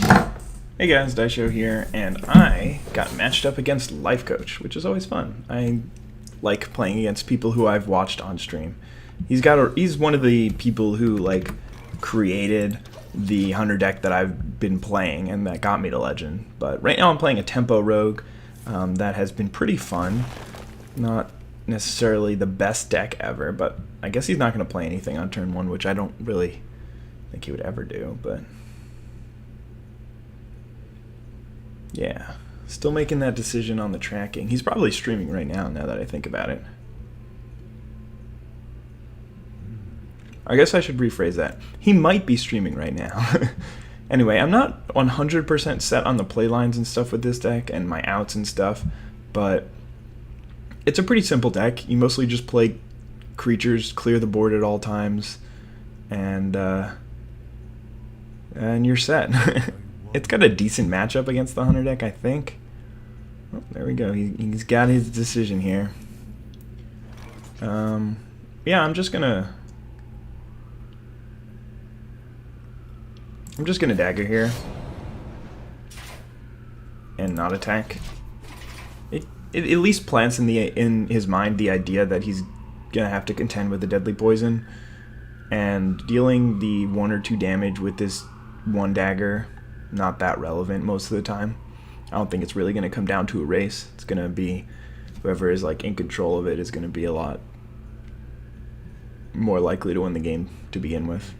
Hey guys, Daisho here, and I got matched up against Lifecoach, which is always fun. I like playing against people who I've watched on stream. He's one of the people who created the Hunter deck that I've been playing and that got me to Legend. But right now I'm playing a Tempo Rogue that has been pretty fun. Not necessarily the best deck ever, but I guess he's not going to play anything on turn 1, which I don't really think he would ever do, but yeah, still making that decision on the tracking. He's probably streaming right now that I think about it. I guess I should rephrase that. He might be streaming right now. Anyway, I'm not 100% set on the playlines and stuff with this deck and my outs and stuff, but it's a pretty simple deck. You mostly just play creatures, clear the board at all times, and you're set. It's got a decent matchup against the Hunter deck, I think. Oh, there we go. He's got his decision here. Yeah, I'm just gonna dagger here and not attack. It at least plants in his mind the idea that he's gonna have to contend with the deadly poison, and dealing the 1 or 2 damage with this one dagger, not that relevant most of the time. I don't think it's really going to come down to a race. It's going to be whoever is in control of it is going to be a lot more likely to win the game to begin with.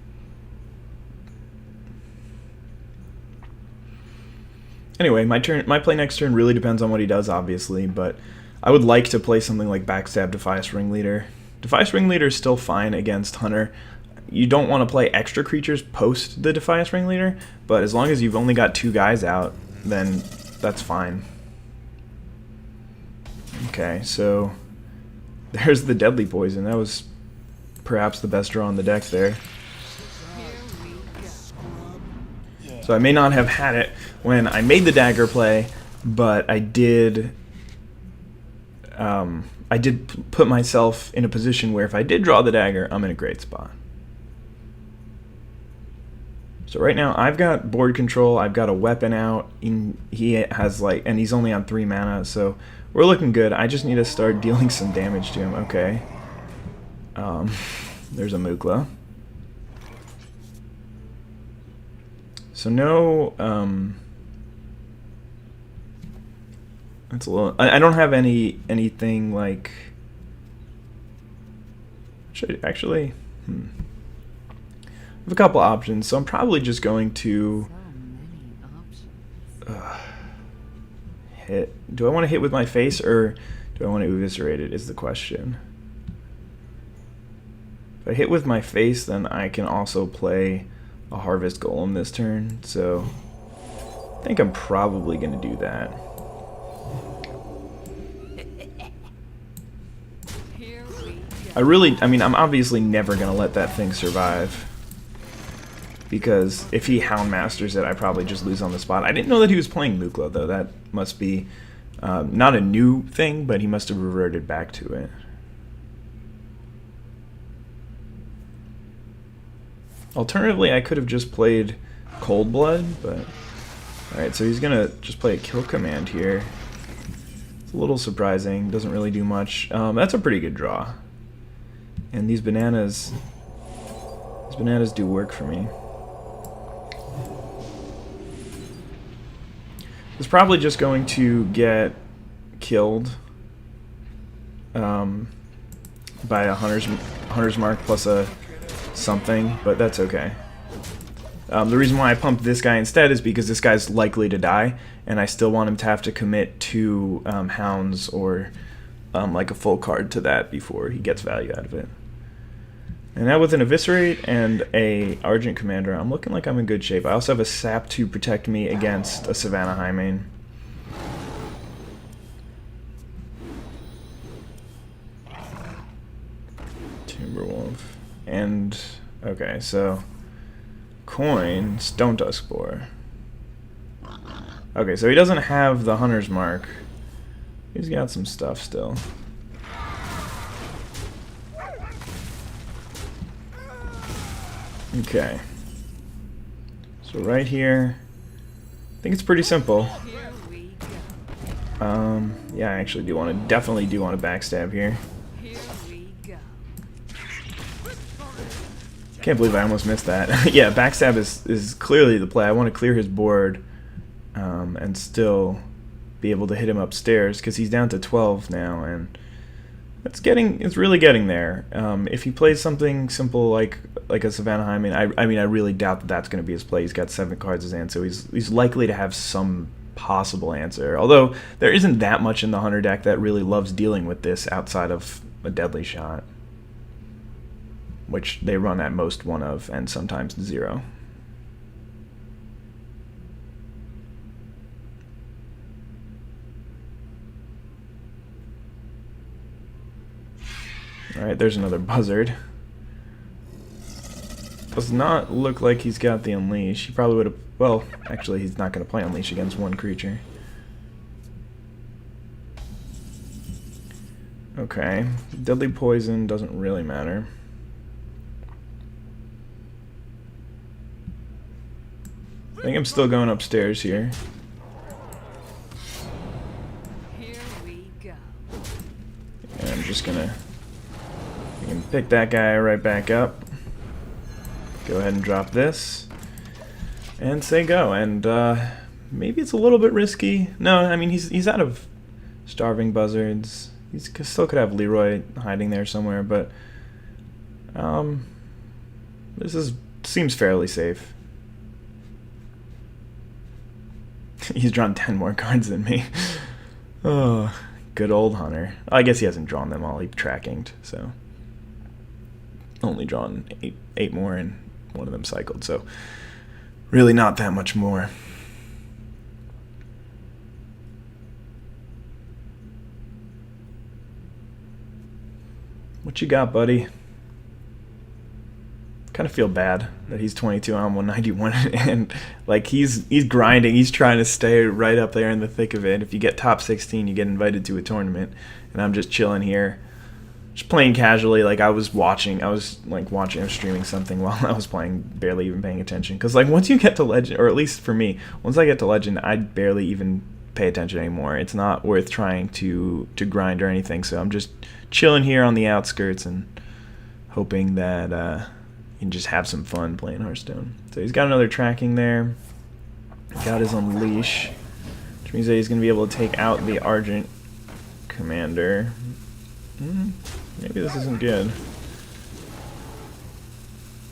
Anyway, my play next turn really depends on what he does, obviously, but I would like to play something like Backstab Defias Ringleader. Defias Ringleader is still fine against Hunter. You don't want to play extra creatures post the Defias Ringleader, but as long as you've only got 2 guys out, then that's fine. Okay, so there's the Deadly Poison. That was perhaps the best draw on the deck there. So I may not have had it when I made the dagger play, but I did put myself in a position where if I did draw the dagger, I'm in a great spot. So right now I've got board control, I've got a weapon out, he has and he's only on 3 mana, so we're looking good. I just need to start dealing some damage to him. Okay. There's a Mukla. So no, that's a little, I don't have anything like, should I actually, a couple options, so I'm probably just going to hit. Do I want to hit with my face or do I want to eviscerate it is the question. If I hit with my face, then I can also play a Harvest Golem this turn, so I think I'm probably going to do that. I'm obviously never going to let that thing survive, because if he Houndmasters it, I probably just lose on the spot. I didn't know that he was playing Mukla, though. That must be not a new thing, but he must have reverted back to it. Alternatively, I could have just played Cold Blood, but alright, so he's going to just play a Kill Command here. It's a little surprising, doesn't really do much. That's a pretty good draw. And these bananas do work for me. It's probably just going to get killed by a hunter's mark plus a something, but that's okay. The reason why I pumped this guy instead is because this guy's likely to die, and I still want him to have to commit 2 hounds or like a full card to that before he gets value out of it. And now with an Eviscerate and a Argent Commander, I'm looking like I'm in good shape. I also have a Sap to protect me against a Savannah Highmane. Timberwolf. And, okay, so coin, Stone Tusk Boar. Okay, so he doesn't have the Hunter's Mark. He's got some stuff still. Okay. So right here, I think it's pretty simple. Yeah, I actually definitely do want to backstab here. Can't believe I almost missed that. Yeah, backstab is clearly the play. I want to clear his board and still be able to hit him upstairs because he's down to 12 now, and it's really getting there. If he plays something simple like a Savannah Hyman, I mean I really doubt that that's going to be his play. He's got 7 cards as hand, so he's likely to have some possible answer. Although there isn't that much in the Hunter deck that really loves dealing with this outside of a Deadly Shot, which they run at most 1 of and sometimes 0. Alright, there's another Buzzard. Does not look like he's got the Unleash. He probably would have... Well, actually, he's not going to play Unleash against 1 creature. Okay. Deadly Poison doesn't really matter. I think I'm still going upstairs here. And I'm just going to... You can pick that guy right back up. Go ahead and drop this. And say go. And maybe it's a little bit risky. No, I mean, he's out of Starving Buzzards. He still could have Leroy hiding there somewhere, but this seems fairly safe. He's drawn 10 more cards than me. Oh, good old Hunter. I guess he hasn't drawn them all. He trackinged, so only drawn 8 more, and 1 of them cycled, so really not that much more. What you got, buddy? Kind of feel bad that he's 22 on 191 and like he's grinding. He's trying to stay right up there in the thick of it. If you get top 16, you get invited to a tournament, and I'm just chilling here, just playing casually. Like I was streaming something while I was playing, barely even paying attention. Because like once you get to Legend, or at least for me, once I get to Legend, I barely even pay attention anymore. It's not worth trying to grind or anything. So I'm just chilling here on the outskirts and hoping that you can just have some fun playing Hearthstone. So he's got another tracking there. Got his Unleash, which means that he's going to be able to take out the Argent Commander. Maybe this isn't good.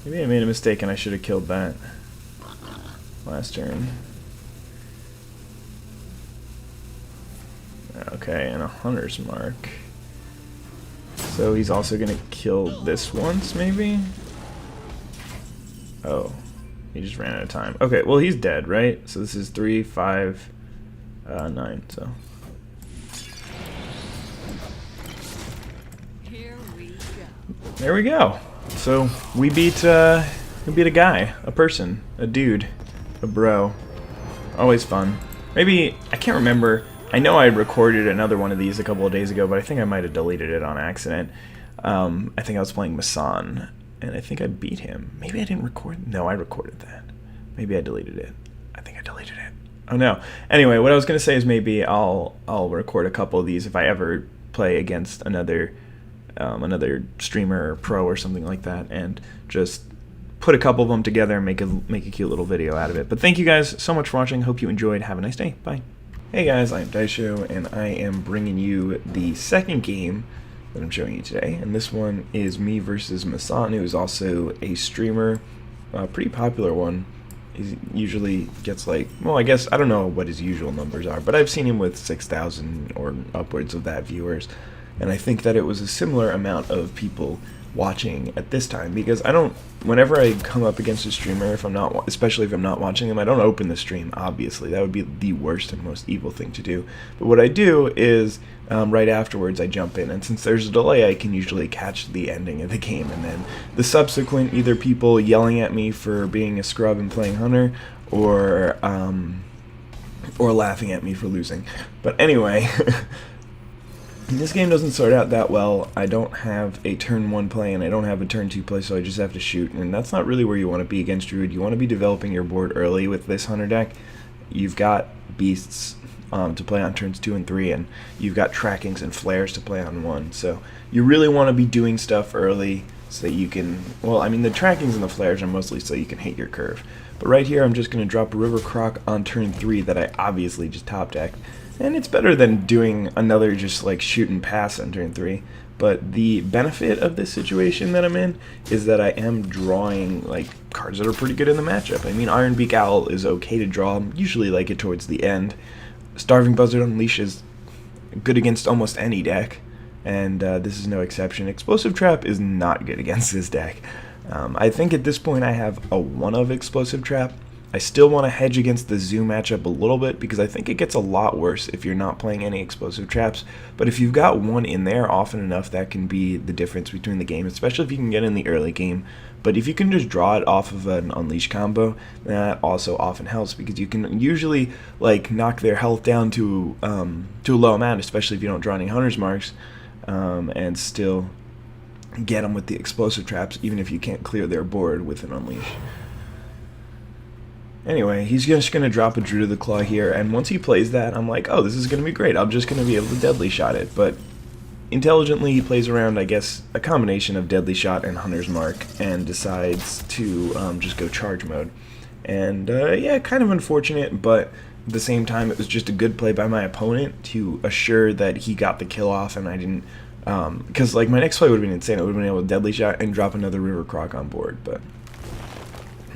Maybe I made a mistake and I should have killed that last turn. Okay, and a Hunter's Mark. So he's also going to kill this once, maybe? Oh, he just ran out of time. Okay, well he's dead, right? So this is 3, 5, 9, so... There we go. So we beat a guy, a person, a dude, a bro. Always fun. Maybe, I can't remember. I know I recorded another one of these a couple of days ago, but I think I might have deleted it on accident. I think I was playing MaSsan, and I think I beat him. Maybe I didn't record. No, I recorded that. Maybe I deleted it. I think I deleted it. Oh no. Anyway, what I was gonna say is maybe I'll record a couple of these if I ever play against another streamer or pro or something like that, and just put a couple of them together and make a cute little video out of it. But thank you guys so much for watching. Hope you enjoyed. Have a nice day. Bye. Hey guys, I'm Daisho, and I am bringing you the second game that I'm showing you today. And this one is me versus MaSsan, who is also a streamer, a pretty popular one. He usually gets like, well, I guess, I don't know what his usual numbers are, but I've seen him with 6,000 or upwards of that viewers. And I think that it was a similar amount of people watching at this time, because whenever I come up against a streamer, especially if I'm not watching them, I don't open the stream, obviously. That would be the worst and most evil thing to do. But what I do is, right afterwards, I jump in, and since there's a delay, I can usually catch the ending of the game, and then the subsequent either people yelling at me for being a scrub and playing Hunter, or laughing at me for losing. But anyway... This game doesn't start out that well. I don't have a turn 1 play and I don't have a turn 2 play, so I just have to shoot, and that's not really where you want to be against Druid. You want to be developing your board early with this Hunter deck, you've got beasts to play on turns 2 and 3, and you've got trackings and flares to play on 1. So you really want to be doing stuff early so that you can, well, I mean, the trackings and the flares are mostly so you can hit your curve. But right here, I'm just going to drop a River Croc on turn 3 that I obviously just top decked. And it's better than doing another just like shoot and pass on turn 3. But the benefit of this situation that I'm in is that I am drawing like cards that are pretty good in the matchup. I mean, Ironbeak Owl is okay to draw, usually like it towards the end. Starving Buzzard Unleash is good against almost any deck, and this is no exception. Explosive Trap is not good against this deck. I think at this point I have a 1 of Explosive Trap. I still want to hedge against the Zoo matchup a little bit because I think it gets a lot worse if you're not playing any Explosive Traps. But if you've got 1 in there often enough, that can be the difference between the game, especially if you can get in the early game. But if you can just draw it off of an Unleash combo, that also often helps because you can usually like knock their health down to a low amount, especially if you don't draw any Hunter's Marks, and still get them with the Explosive Traps, even if you can't clear their board with an Unleash. Anyway, he's just going to drop a Druid of the Claw here, and once he plays that, I'm like, oh, this is going to be great. I'm just going to be able to Deadly Shot it. But intelligently, he plays around, I guess, a combination of Deadly Shot and Hunter's Mark, and decides to just go Charge mode. And, yeah, kind of unfortunate, but at the same time, it was just a good play by my opponent to assure that he got the kill off, and I didn't, because, like, my next play would have been insane. I would have been able to Deadly Shot and drop another River Croc on board, but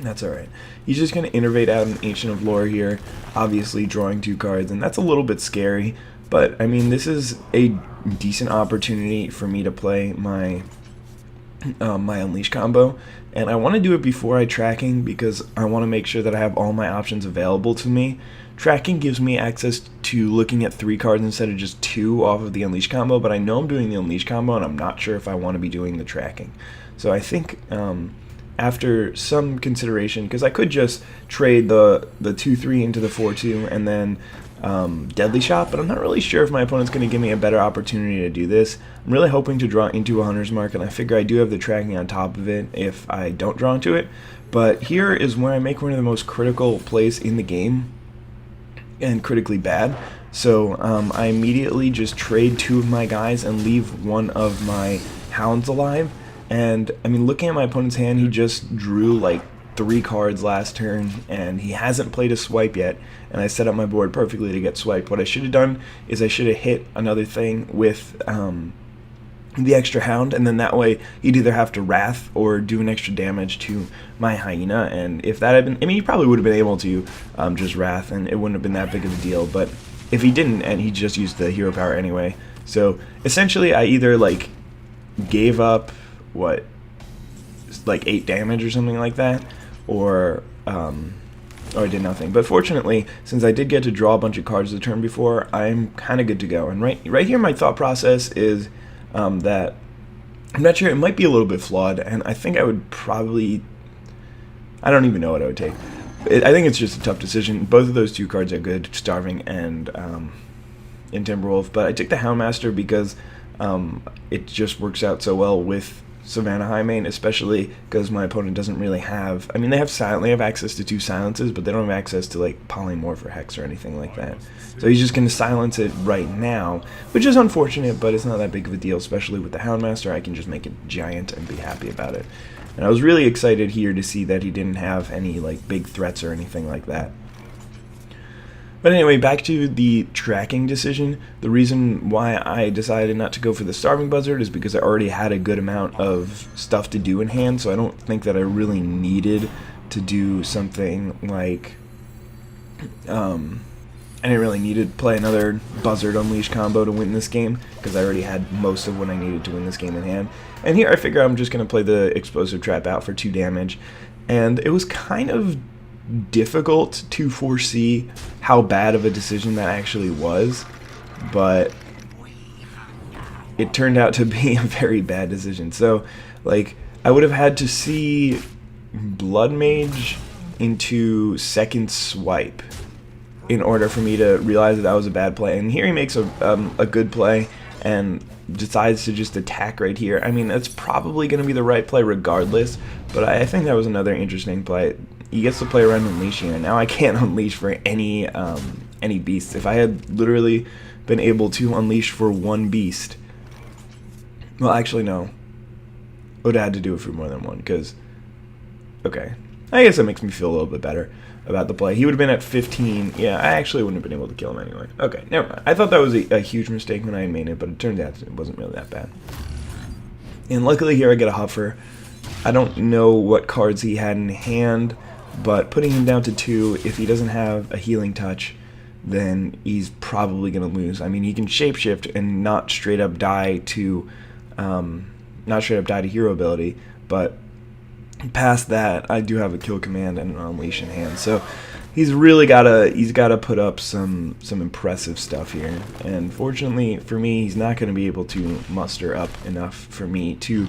that's alright. He's just going to innervate out an Ancient of Lore here, obviously drawing 2 cards, and that's a little bit scary, but I mean, this is a decent opportunity for me to play my my Unleash combo, and I want to do it before I tracking because I want to make sure that I have all my options available to me. Tracking gives me access to looking at 3 cards instead of just 2 off of the Unleash combo, but I know I'm doing the Unleash combo and I'm not sure if I want to be doing the tracking. So I think after some consideration, because I could just trade the 2-3 into the 4-2 and then Deadly Shot, but I'm not really sure if my opponent's going to give me a better opportunity to do this. I'm really hoping to draw into a Hunter's Mark, and I figure I do have the tracking on top of it if I don't draw into it. But here is where I make one of the most critical plays in the game, and critically bad. So I immediately just trade 2 of my guys and leave 1 of my Hounds alive. And I mean, looking at my opponent's hand, he just drew like 3 cards last turn, and he hasn't played a swipe yet, and I set up my board perfectly to get swiped. What I should have done is I should have hit another thing with the extra Hound, and then that way he'd either have to Wrath or do an extra damage to my Hyena, and if that had been, I mean, he probably would have been able to just Wrath, and it wouldn't have been that big of a deal, but if he didn't, and he just used the hero power anyway. So essentially I either like gave up what, like 8 damage or something like that, or I did nothing. But fortunately, since I did get to draw a bunch of cards the turn before, I'm kind of good to go. And right here, my thought process is that I'm not sure, it might be a little bit flawed, and I think I would probably, I don't even know what I would take. I think it's just a tough decision. Both of those 2 cards are good, Starving and in Timberwolf, but I took the Houndmaster because it just works out so well with Savannah Highmane, especially because my opponent doesn't really have, I mean, they have access to 2 silences, but they don't have access to like Polymorph or Hex or anything like that. So he's just going to silence it right now, which is unfortunate, but it's not that big of a deal, especially with the Houndmaster. I can just make it giant and be happy about it. And I was really excited here to see that he didn't have any like big threats or anything like that. But anyway, back to the tracking decision. The reason why I decided not to go for the Starving Buzzard is because I already had a good amount of stuff to do in hand, so I don't think that I really needed to do something like, I didn't really need to play another Buzzard Unleash combo to win this game, because I already had most of what I needed to win this game in hand. And here I figure I'm just going to play the Explosive Trap out for 2 damage, and it was kind of difficult to foresee how bad of a decision that actually was, but it turned out to be a very bad decision. So, like, I would have had to see Blood Mage into second swipe in order for me to realize that that was a bad play. And here he makes a good play and decides to just attack right here. I mean, that's probably going to be the right play regardless, but I think that was another interesting play. he gets to play around unleashing, and now I can't unleash for any beasts. If I had literally been able to unleash for one beast, well, actually no, I would have had to do it for more than one, because, okay, I guess that makes me feel a little bit better about the play. He would have been at 15. Yeah, I actually wouldn't have been able to kill him anyway. Okay, never mind. I thought that was a huge mistake when I made it, but it turned out it wasn't really that bad. And luckily here I get a Huffer. I don't know what cards he had in hand, but putting him down to 2, if he doesn't have a healing touch, then he's probably going to lose. I mean, he can shapeshift and not straight up die to hero ability, but past that, I do have a kill command and an unleash in hand. So he's really gotta put up some impressive stuff here. And fortunately for me, he's not going to be able to muster up enough for me to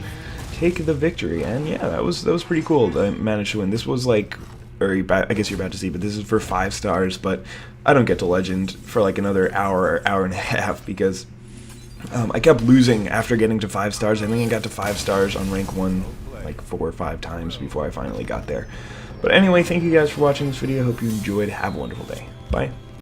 take the victory. And yeah, that was pretty cool. I managed to win. This was like, or I guess you're about to see, but this is for 5 stars. But I don't get to legend for like another hour and a half, because I kept losing after getting to 5 stars. I think I got to 5 stars on rank 1 like 4 or 5 times before I finally got there. But anyway, thank you guys for watching this video. I hope you enjoyed. Have a wonderful day. Bye.